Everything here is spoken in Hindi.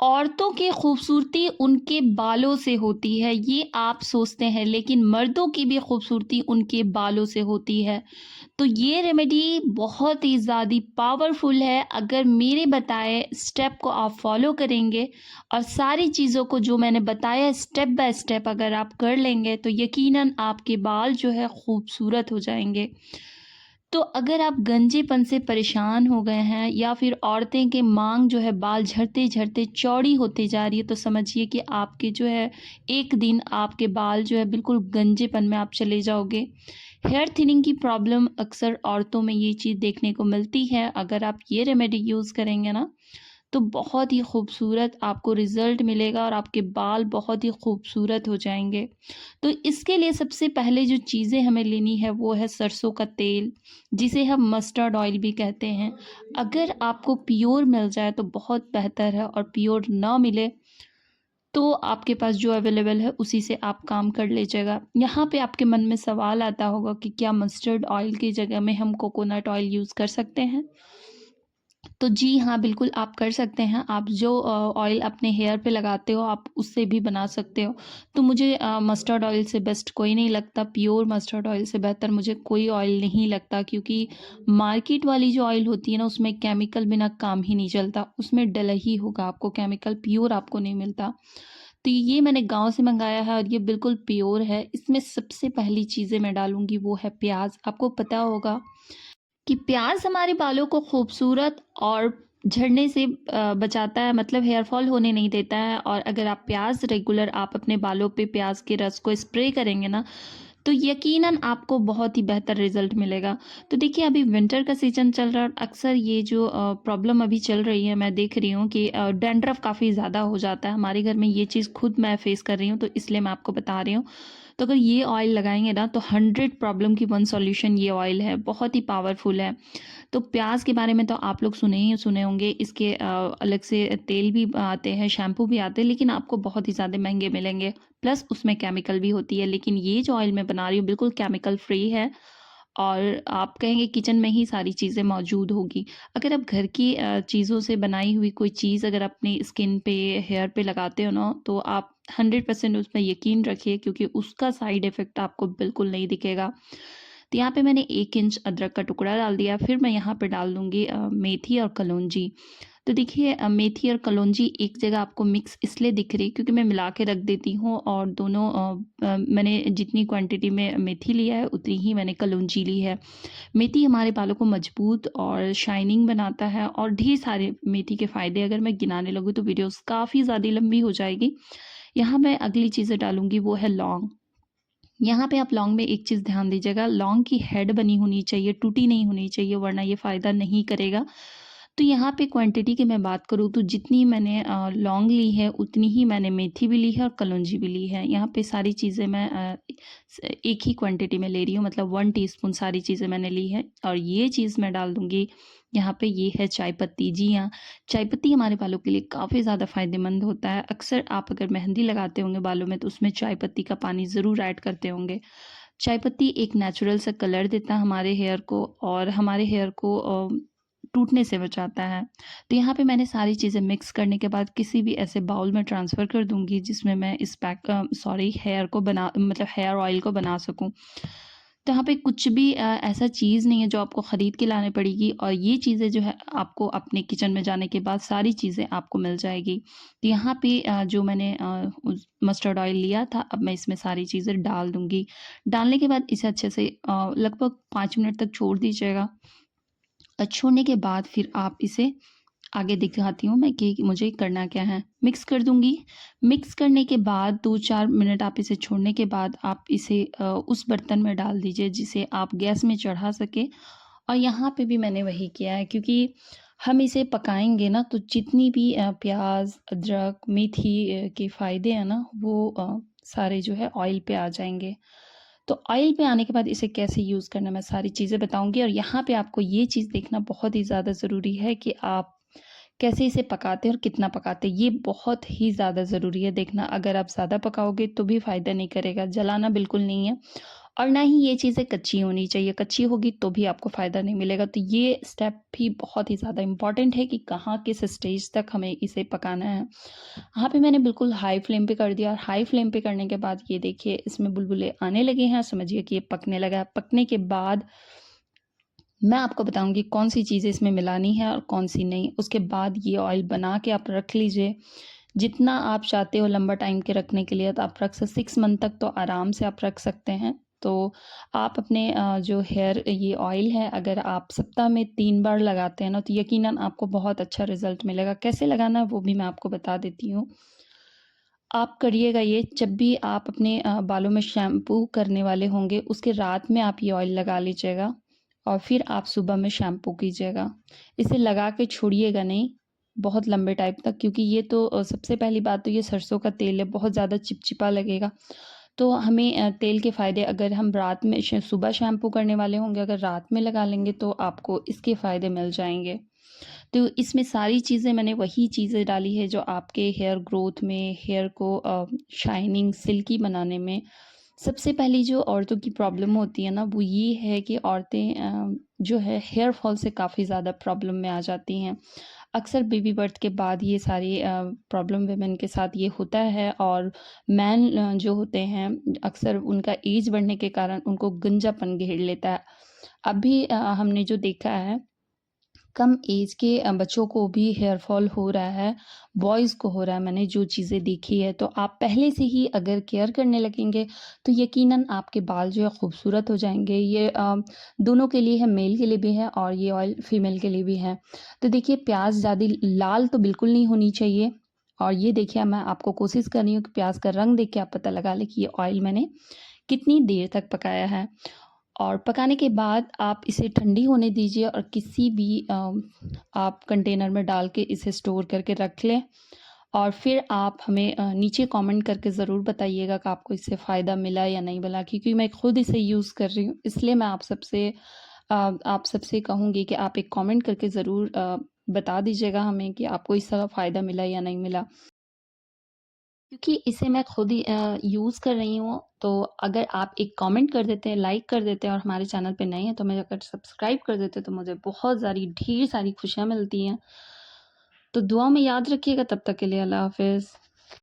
औरतों की खूबसूरती उनके बालों से होती है, ये आप सोचते हैं, लेकिन मर्दों की भी खूबसूरती उनके बालों से होती है। तो ये रेमेडी बहुत ही ज़्यादा पावरफुल है। अगर मेरे बताए स्टेप को आप फॉलो करेंगे और सारी चीज़ों को जो मैंने बताया स्टेप बाय स्टेप अगर आप कर लेंगे, तो यकीनन आपके बाल जो है खूबसूरत हो जाएँगे। तो अगर आप गंजेपन से परेशान हो गए हैं या फिर औरतें के मांग जो है बाल झड़ते-झड़ते चौड़ी होती जा रही है, तो समझिए कि आपके जो है एक दिन आपके बाल जो है बिल्कुल गंजेपन में आप चले जाओगे। हेयर थिनिंग की प्रॉब्लम अक्सर औरतों में ये चीज़ देखने को मिलती है। अगर आप ये रेमेडी यूज़ करेंगे ना, तो बहुत ही खूबसूरत आपको रिज़ल्ट मिलेगा और आपके बाल बहुत ही खूबसूरत हो जाएँगे। तो इसके लिए सबसे पहले जो चीज़ें हमें लेनी है वो है सरसों का तेल, जिसे हम मस्टर्ड ऑयल भी कहते हैं। अगर आपको प्योर मिल जाए तो बहुत बेहतर है, और प्योर ना मिले तो आपके पास जो अवेलेबल है उसी से आप काम कर लीजिएगा। यहाँ पे आपके मन में सवाल आता होगा कि क्या मस्टर्ड ऑयल की जगह में हम कोकोनट ऑयल यूज़ कर सकते हैं? तो जी हाँ, बिल्कुल आप कर सकते हैं। आप जो ऑयल अपने हेयर पे लगाते हो आप उससे भी बना सकते हो। तो मुझे मस्टर्ड ऑयल से बेस्ट कोई नहीं लगता, प्योर मस्टर्ड ऑयल से बेहतर मुझे कोई ऑयल नहीं लगता, क्योंकि मार्केट वाली जो ऑयल होती है ना उसमें केमिकल बिना काम ही नहीं चलता। उसमें डला ही होगा आपको केमिकल, प्योर आपको नहीं मिलता। तो ये मैंने गाँव से मँगाया है और ये बिल्कुल प्योर है। इसमें सबसे पहली चीज़ें मैं डालूँगी वो है प्याज़। आपको पता होगा कि प्याज़ हमारे बालों को खूबसूरत और झड़ने से बचाता है, मतलब हेयर फॉल होने नहीं देता है। और अगर आप प्याज़ रेगुलर आप अपने बालों पे प्याज़ के रस को स्प्रे करेंगे ना, तो यकीनन आपको बहुत ही बेहतर रिज़ल्ट मिलेगा। तो देखिए अभी विंटर का सीज़न चल रहा है और अक्सर ये जो प्रॉब्लम अभी चल रही है मैं देख रही हूँ कि डैंड्रफ काफ़ी ज़्यादा हो जाता है। हमारे घर में ये चीज़ खुद मैं फ़ेस कर रही हूँ, तो इसलिए मैं आपको बता रही हूँ। तो अगर ये ऑयल लगाएँगे ना तो 100 प्रॉब्लम की 1 सॉल्यूशन ये ऑयल है, बहुत ही पावरफुल है। तो प्याज़ के बारे में तो आप लोग सुने ही सुने होंगे। इसके अलग से तेल भी आते हैं, शैम्पू भी आते हैं, लेकिन आपको बहुत ही ज़्यादा महँगे मिलेंगे। प्लस उसमें केमिकल भी होती है, लेकिन ये जो ऑयल मैं बना रही हूँ बिल्कुल केमिकल फ्री है। और आप कहेंगे किचन में ही सारी चीज़ें मौजूद होगी। अगर आप घर की चीज़ों से बनाई हुई कोई चीज़ अगर अपनी स्किन पे, हेयर पे लगाते हो ना, तो आप 100% उस पे यकीन रखिए, क्योंकि उसका साइड इफ़ेक्ट आपको बिल्कुल नहीं दिखेगा। तो यहाँ पे मैंने 1 इंच अदरक का टुकड़ा डाल दिया, फिर मैं यहाँ पे डाल दूँगी मेथी और कलौंजी। तो देखिए मेथी और कलौंजी एक जगह आपको मिक्स इसलिए दिख रही है क्योंकि मैं मिला के रख देती हूँ, और दोनों मैंने जितनी क्वांटिटी में मेथी लिया है उतनी ही मैंने कलौंजी ली है। मेथी हमारे बालों को मजबूत और शाइनिंग बनाता है, और ढेर सारे मेथी के फ़ायदे अगर मैं गिनाने लगूँ तो वीडियोज़ काफ़ी ज़्यादा लंबी हो जाएगी। यहाँ मैं अगली चीज़ें डालूँगी वो है लौंग। यहाँ पे आप लौंग में एक चीज़ ध्यान दीजिएगा, लौंग की हेड बनी होनी चाहिए, टूटी नहीं होनी चाहिए, वरना ये फ़ायदा नहीं करेगा। तो यहाँ पे क्वांटिटी की मैं बात करूँ तो जितनी मैंने लौंग ली है उतनी ही मैंने मेथी भी ली है और कलौंजी भी ली है। यहाँ पे सारी चीज़ें मैं एक ही क्वांटिटी में ले रही हूँ, मतलब 1 टीस्पून सारी चीज़ें मैंने ली है। और ये चीज़ मैं डाल दूँगी यहाँ पे, ये है चाय पत्ती। जी हाँ, चाय पत्ती हमारे बालों के लिए काफ़ी ज़्यादा फ़ायदेमंद होता है। अक्सर आप अगर मेहंदी लगाते होंगे बालों में तो उसमें चाय पत्ती का पानी ज़रूर ऐड करते होंगे। चाय पत्ती एक नेचुरल सा कलर देता है हमारे हेयर को, और हमारे हेयर को टूटने से बचाता है। तो यहाँ पे मैंने सारी चीज़ें मिक्स करने के बाद किसी भी ऐसे बाउल में ट्रांसफ़र कर दूँगी जिसमें मैं इस हेयर को बना मतलब हेयर ऑयल को बना सकूँ। तो यहाँ पे कुछ भी ऐसा चीज़ नहीं है जो आपको ख़रीद के लानी पड़ेगी, और ये चीज़ें जो है आपको अपने किचन में जाने के बाद सारी चीज़ें आपको मिल जाएगी। तो यहाँ पे जो मैंने उस मस्टर्ड ऑयल लिया था अब मैं इसमें सारी चीज़ें डाल दूँगी। डालने के बाद इसे अच्छे से लगभग 5 मिनट तक छोड़ दीजिएगा। छोड़ने के बाद फिर आप इसे आगे दिखाती हूँ मैं कि मुझे करना क्या है। मिक्स कर दूँगी। मिक्स करने के बाद 2-4 मिनट आप इसे छोड़ने के बाद आप इसे उस बर्तन में डाल दीजिए जिसे आप गैस में चढ़ा सकें। और यहाँ पे भी मैंने वही किया है, क्योंकि हम इसे पकाएँगे ना तो जितनी भी प्याज़, अदरक, मेथी के फ़ायदे हैं ना वो सारे जो है ऑयल पे आ जाएँगे। तो ऑयल पे आने के बाद इसे कैसे यूज़ करना है मैं सारी चीज़ें बताऊँगी, और यहाँ पे आपको ये चीज़ देखना बहुत ही ज़्यादा ज़रूरी है कि आप कैसे इसे पकाते हैं और कितना पकाते हैं, ये बहुत ही ज़्यादा ज़रूरी है देखना। अगर आप ज़्यादा पकाओगे तो भी फ़ायदा नहीं करेगा, जलाना बिल्कुल नहीं है। और ना ही ये चीज़ें कच्ची होनी चाहिए, कच्ची होगी तो भी आपको फ़ायदा नहीं मिलेगा। तो ये स्टेप भी बहुत ही ज़्यादा इम्पोर्टेंट है कि कहाँ किस स्टेज तक हमें इसे पकाना है। यहाँ पे मैंने बिल्कुल हाई फ्लेम पे कर दिया और हाई फ्लेम पे करने के बाद ये देखिए इसमें बुलबुले आने लगे हैं, समझिए कि ये पकने लगा है। पकने के बाद मैं आपको बताऊँगी कौन-सी चीज़ें इसमें मिलानी है और कौन-सी नहीं। उसके बाद ये ऑयल बना के आप रख लीजिए। जितना आप चाहते हो लंबा टाइम के रखने के लिए तो आप रख 6 मंथ तक तो आराम से आप रख सकते हैं। तो आप अपने जो हेयर ये ऑयल है अगर आप सप्ताह में 3 बार लगाते हैं ना तो यकीनन आपको बहुत अच्छा रिज़ल्ट मिलेगा। कैसे लगाना है वो भी मैं आपको बता देती हूँ। आप करिएगा ये जब भी आप अपने बालों में शैम्पू करने वाले होंगे उसके रात में आप ये ऑयल लगा लीजिएगा और फिर आप सुबह में शैम्पू कीजिएगा। इसे लगा के छोड़िएगा नहीं बहुत लंबे टाइम तक क्योंकि ये तो सबसे पहली बात तो ये सरसों का तेल है, बहुत ज़्यादा चिपचिपा लगेगा। तो हमें तेल के फ़ायदे अगर हम रात में सुबह शैम्पू करने वाले होंगे अगर रात में लगा लेंगे तो आपको इसके फ़ायदे मिल जाएँगे। तो इसमें सारी चीज़ें मैंने वही चीज़ें डाली है जो आपके हेयर ग्रोथ में, हेयर को शाइनिंग, सिल्की बनाने में सबसे पहली जो औरतों की प्रॉब्लम होती है ना, वो ये है कि औरतें जो है हेयर फॉल से काफ़ी ज़्यादा प्रॉब्लम में आ जाती हैं। अक्सर बेबी बर्थ के बाद ये सारी प्रॉब्लम वुमेन के साथ ये होता है और मैन जो होते हैं अक्सर उनका एज बढ़ने के कारण उनको गंजापन घेर लेता है। अभी हमने जो देखा है कम एज के बच्चों को भी हेयर फॉल हो रहा है, बॉयज़ को हो रहा है, मैंने जो चीज़ें देखी है। तो आप पहले से ही अगर केयर करने लगेंगे, तो यकीनन आपके बाल जो है खूबसूरत हो जाएँगे। ये दोनों के लिए है, मेल के लिए भी है और ये ऑयल फीमेल के लिए भी है। तो देखिए प्याज़ ज़्यादा लाल तो बिल्कुल नहीं होनी चाहिए और ये देखिए मैं आपको कोशिश कर रही हूँ कि प्याज़ का रंग देख के आप पता लगा लें कि ये ऑयल मैंने कितनी देर तक पकाया है। और पकाने के बाद आप इसे ठंडी होने दीजिए और किसी भी आप कंटेनर में डाल के इसे स्टोर करके रख लें और फिर आप हमें नीचे कमेंट करके ज़रूर बताइएगा कि आपको इससे फ़ायदा मिला या नहीं मिला क्योंकि मैं खुद इसे यूज़ कर रही हूँ इसलिए मैं आप सबसे कहूँगी कि आप एक कमेंट करके ज़रूर बता दीजिएगा हमें कि आपको इसका फ़ायदा मिला या नहीं मिला। क्योंकि इसे मैं खुद ही यूज़ कर रही हूँ, तो अगर आप एक कमेंट कर देते हैं, लाइक कर देते हैं और हमारे चैनल पे नए हैं तो मुझे अगर सब्सक्राइब कर देते हैं तो मुझे बहुत सारी ढेर सारी खुशियाँ मिलती हैं। तो दुआ में याद रखिएगा तब तक के लिए अल्लाह हाफ़िज़।